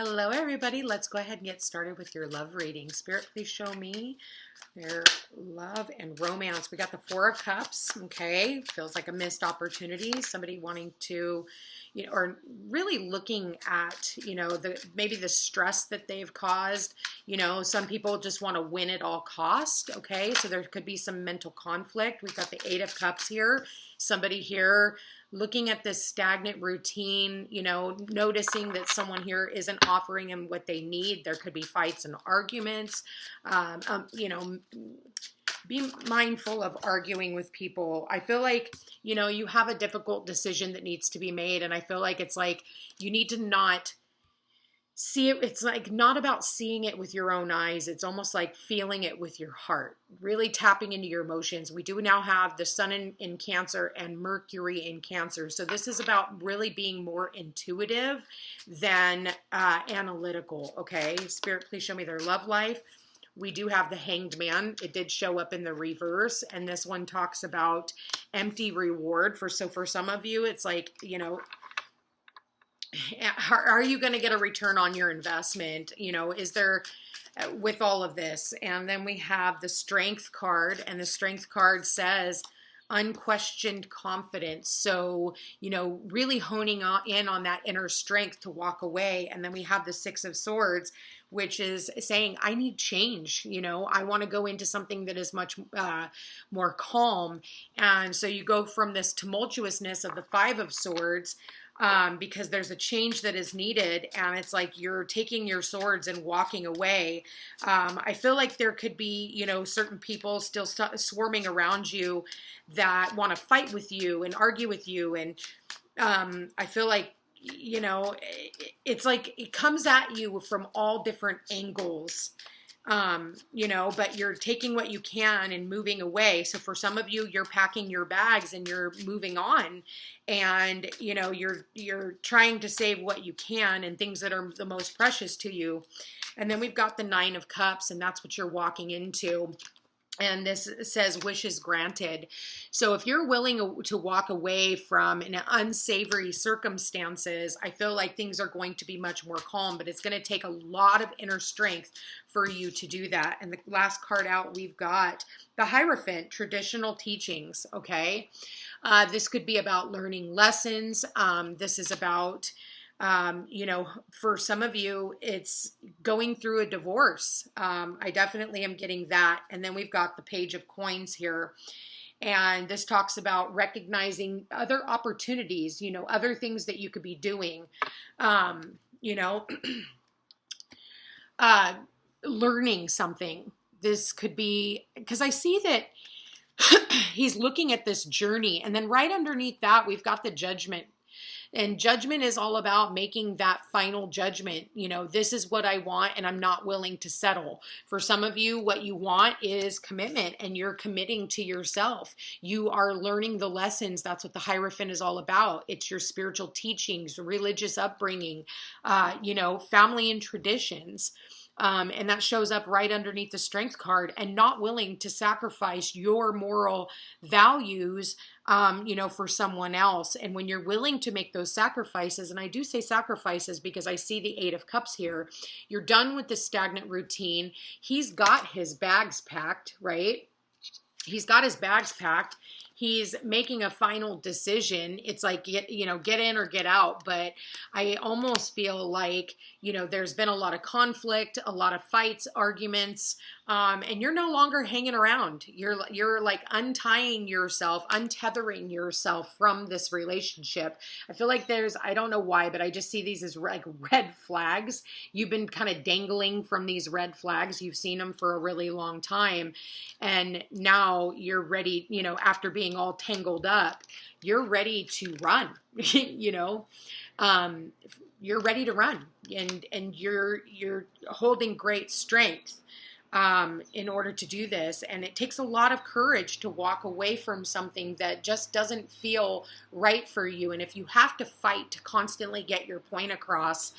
Hello, everybody. Let's go ahead and get started with your love reading. Spirit, please show me their love and romance. We got the Four of Cups, okay? Feels like a missed opportunity. Somebody wanting to, or really looking at, maybe the stress that they've caused. Some people just want to win at all cost, okay? So there could be some mental conflict. We've got the Eight of Cups here. Somebody here looking at this stagnant routine, noticing that someone here isn't offering them what they need. There could be fights and arguments. Be mindful of arguing with people. I feel like, you have a difficult decision that needs to be made. And I feel like it's like you need to not see it. It's like not about seeing it with your own eyes. It's almost like feeling it with your heart, really tapping into your emotions. We do now have the sun in Cancer and Mercury in Cancer. So this is about really being more intuitive than analytical. Okay. Spirit, please show me their love life. We do have the Hanged Man. It did show up in the reverse. And this one talks about empty reward. For some of you, it's like, are you going to get a return on your investment? Is there with all of this? And then we have the Strength card, and the Strength card says unquestioned confidence. So, really honing in on that inner strength to walk away. And then we have the Six of Swords, which is saying, I need change. I want to go into something that is much more calm. And so you go from this tumultuousness of the Five of Swords, because there's a change that is needed, and it's like you're taking your swords and walking away. I feel like there could be, certain people still swarming around you that want to fight with you and argue with you. And I feel like, it's like it comes at you from all different angles. But you're taking what you can and moving away. So for some of you, you're packing your bags and you're moving on, and, you're trying to save what you can and things that are the most precious to you. And then we've got the Nine of Cups, and that's what you're walking into. And this says wishes granted. So if you're willing to walk away from an unsavory circumstances, I feel like things are going to be much more calm, but it's going to take a lot of inner strength for you to do that. And the last card out, we've got the Hierophant, traditional teachings. Okay. This could be about learning lessons. This is about, for some of you, it's going through a divorce. I definitely am getting that. And then we've got the Page of Coins here. And this talks about recognizing other opportunities, other things that you could be doing, learning something. This could be, because I see that he's looking at this journey. And then right underneath that, we've got the Judgment. And judgment is all about making that final judgment. This is what I want, and I'm not willing to settle. For some of you, what you want is commitment, and you're committing to yourself. You are learning the lessons. That's what the Hierophant is all about. It's your spiritual teachings, religious upbringing, family and traditions. And that shows up right underneath the Strength card, and not willing to sacrifice your moral values, for someone else. And when you're willing to make those sacrifices, and I do say sacrifices because I see the Eight of Cups here, you're done with the stagnant routine. He's got his bags packed, right? He's got his bags packed. He's making a final decision. It's like, get in or get out. But I almost feel like, there's been a lot of conflict, a lot of fights, arguments, and you're no longer hanging around. You're like untying yourself, untethering yourself from this relationship. I feel like I don't know why, but I just see these as like red flags. You've been kind of dangling from these red flags. You've seen them for a really long time. And now you're ready, after being all tangled up, you're ready to run, you're ready to run, and you're holding great strength in order to do this. And it takes a lot of courage to walk away from something that just doesn't feel right for you. And if you have to fight to constantly get your point across,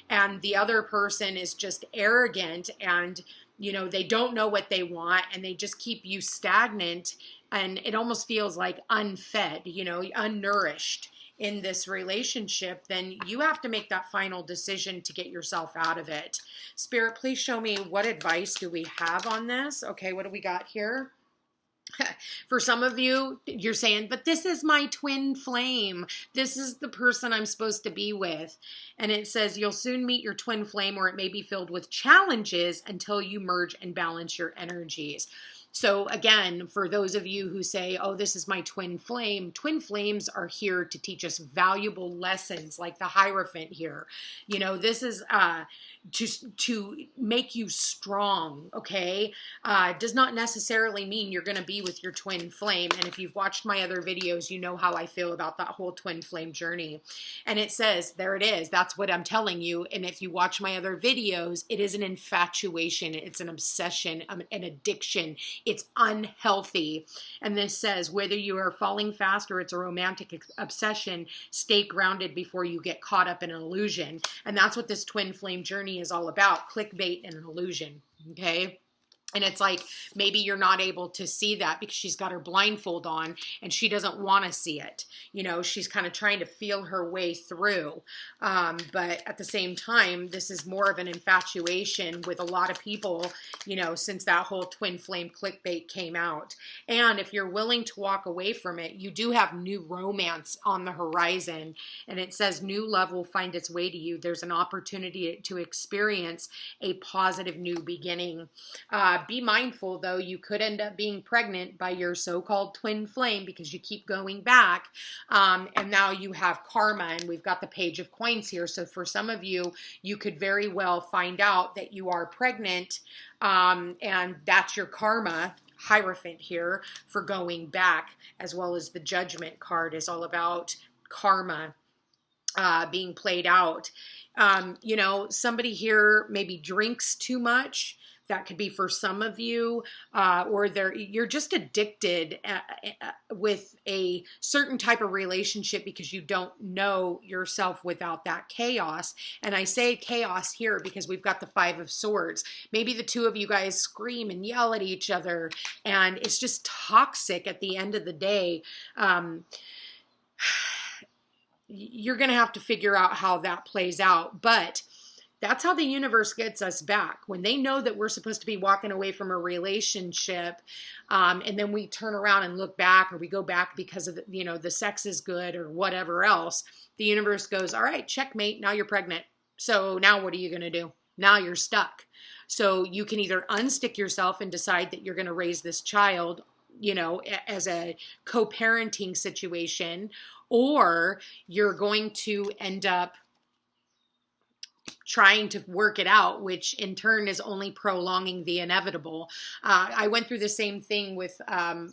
and the other person is just arrogant, and they don't know what they want, and they just keep you stagnant, and it almost feels like unfed, unnourished. in this relationship, then you have to make that final decision to get yourself out of it. Spirit, please show me, what advice do we have on this? Okay, what do we got here? For some of you, you're saying, but this is my twin flame. This is the person I'm supposed to be with. And it says, you'll soon meet your twin flame, or it may be filled with challenges until you merge and balance your energies. So again, for those of you who say, oh, this is my twin flames are here to teach us valuable lessons, like the Hierophant here. You know, this is to make you strong, okay? Does not necessarily mean you're going to be with your twin flame. And if you've watched my other videos, you know how I feel about that whole twin flame journey. And it says, there it is. That's what I'm telling you. And if you watch my other videos, it is an infatuation. It's an obsession, an addiction. It's unhealthy. And this says, whether you are falling fast or it's a romantic obsession, stay grounded before you get caught up in an illusion. And that's what this twin flame journey is all about, clickbait and an illusion, okay? And it's like, maybe you're not able to see that because she's got her blindfold on and she doesn't want to see it. You know, she's kind of trying to feel her way through. But at the same time, this is more of an infatuation with a lot of people, you know, since that whole twin flame clickbait came out. And if you're willing to walk away from it, you do have new romance on the horizon. And it says new love will find its way to you. There's an opportunity to experience a positive new beginning. Be mindful, though, you could end up being pregnant by your so-called twin flame because you keep going back. And now you have karma, and we've got the Page of Coins here. So for some of you, you could very well find out that you are pregnant, and that's your karma. Hierophant here for going back, as well as the Judgment card is all about karma being played out. You know, somebody here maybe drinks too much. That could be for some of you, or you're just addicted with a certain type of relationship because you don't know yourself without that chaos. And I say chaos here because we've got the Five of Swords. Maybe the two of you guys scream and yell at each other, and it's just toxic at the end of the day. You're going to have to figure out how that plays out, but that's how the universe gets us back. When they know that we're supposed to be walking away from a relationship, and then we turn around and look back, or we go back because of the, you know, the sex is good or whatever else, the universe goes, all right, checkmate, now you're pregnant. So now what are you going to do? Now you're stuck. So you can either unstick yourself and decide that you're going to raise this child, you know, as a co-parenting situation, or you're going to end up trying to work it out, which in turn is only prolonging the inevitable. I went through the same thing with,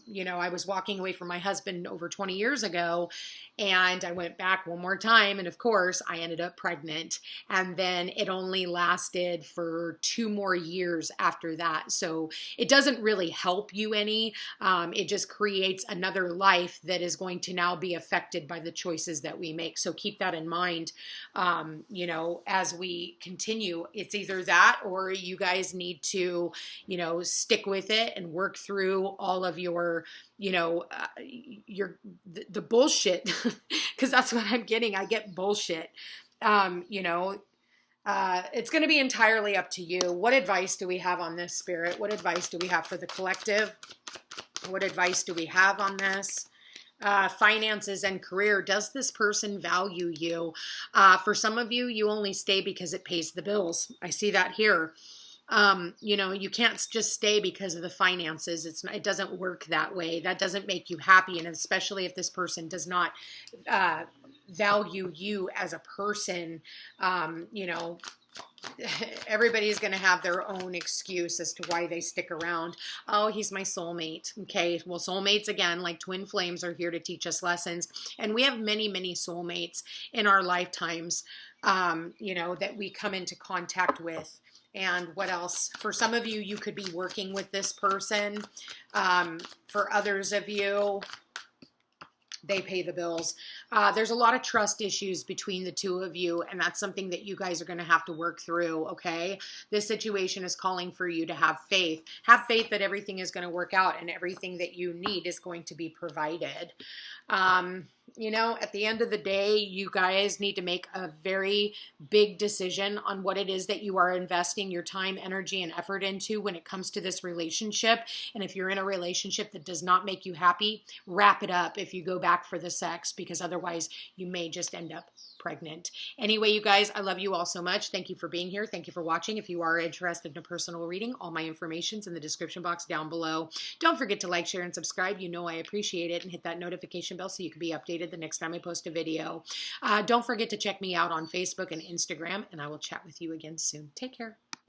you know, I was walking away from my husband over 20 years ago, and I went back one more time, and of course I ended up pregnant, and then it only lasted for 2 more years after that. So it doesn't really help you any. It just creates another life that is going to now be affected by the choices that we make. So keep that in mind, you know, as we continue. It's either that, or you guys need to, you know, stick with it and work through all of your, you know, the bullshit, because that's what I'm getting. I get bullshit. You know, it's going to be entirely up to you. What advice do we have on this, Spirit? What advice do we have for the collective? What advice do we have on this? Finances and career. Does this person value you? For some of you, you only stay because it pays the bills. I see that here. You know, you can't just stay because of the finances. It doesn't work that way. That doesn't make you happy. And especially if this person does not value you as a person, you know, everybody's going to have their own excuse as to why they stick around. Oh, he's my soulmate. Okay. Well, soulmates, again, like twin flames, are here to teach us lessons. And we have many, many soulmates in our lifetimes, you know, that we come into contact with. And what else? For some of you, you could be working with this person. For others of you, they pay the bills. There's a lot of trust issues between the two of you, and that's something that you guys are going to have to work through, okay? This situation is calling for you to have faith. Have faith that everything is going to work out and everything that you need is going to be provided. You know, at the end of the day, you guys need to make a very big decision on what it is that you are investing your time, energy, and effort into when it comes to this relationship. And if you're in a relationship that does not make you happy, wrap it up if you go back for the sex, because otherwise you may just end up pregnant. Anyway, you guys, I love you all so much. Thank you for being here. Thank you for watching. If you are interested in a personal reading, all my information's in the description box down below. Don't forget to like, share, and subscribe. You know I appreciate it. And hit that notification bell so you can be updated the next time I post a video. Don't forget to check me out on Facebook and Instagram, and I will chat with you again soon. Take care.